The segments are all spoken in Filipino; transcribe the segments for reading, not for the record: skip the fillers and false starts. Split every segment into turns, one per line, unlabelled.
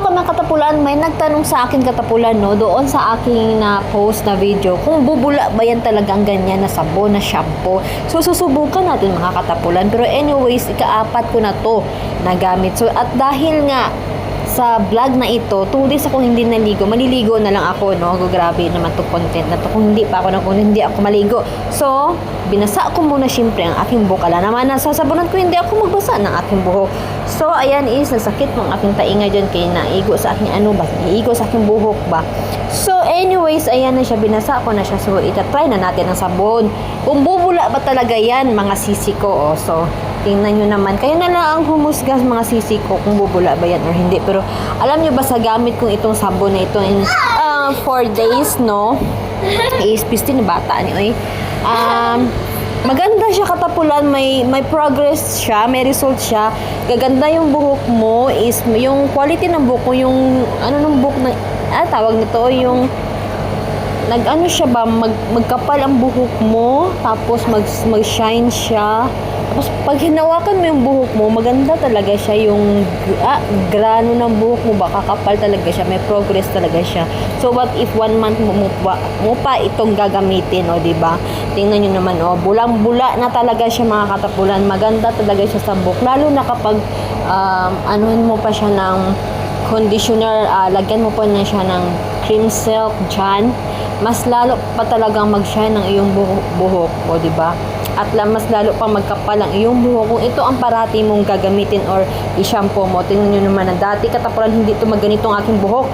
ka mga katapulan, may nagtanong sa akin katapulan, no, doon sa aking na-post na video, kung bubula ba yan talagang ganyan na sabon, na shampoo. So, susubukan natin mga katapulan. Pero anyways, ikaapat ko na to na gamit. So, at dahil nga, sa vlog na ito, 2 days ako hindi naligo. Maliligo na lang ako, no? Grabe naman to content na to. Kung hindi pa ako hindi ako maligo. So, binasa ko muna syempre ang aking buhok. Ala naman, nasasabunan ko hindi ako magbasa ng aking buhok. So, ayan is, nasakit mong aking tainga dyan kaya naigo sa aking ano ba? Naigo sa aking buhok ba? So, anyways, ayan na siya. Binasa ko na siya. So, itatry na natin ang sabon. Kung bubula ba talaga yan, mga sisi ko, oh. So, tingnan nyo naman. Kayo na lang ang humusga mga sisi ko kung bubula ba yan or hindi. Pero alam nyo ba sa gamit kong itong sabon na ito in 4 days, no? Is 15 na bata ni oy. Maganda siya katapulan, may progress siya, may result siya. Gaganda yung buhok mo is yung quality ng buhok mo, yung ano ng buhok na tawag nito, yung nag-ano siya ba, magkapal ang buhok mo, tapos mag-shine siya. Tapos pag hinawakan mo yung buhok mo, maganda talaga siya, yung grano ng buhok mo ba, kakapal talaga siya, may progress talaga siya. So what if 1 month mo pa itong gagamitin, o diba? Tingnan nyo naman, o, bulang-bula na talaga siya mga katapulan, maganda talaga siya sa buhok, lalo na kapag anuhin mo pa siya ng conditioner, lagyan mo pa na siya ng cream silk dyan, mas lalo pa talagang mag-shine ng iyong buhok, o diba? At mas lalo pang magkapal ang iyong buhok kung ito ang parati mong gagamitin or i-shampoo mo. Tingnan nyo naman na dati katapulan hindi ito magganito ang aking buhok.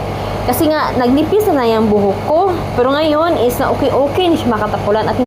Kasi nga, nagnipis na yung buhok ko. Pero ngayon is na okay ni siya makatapulan at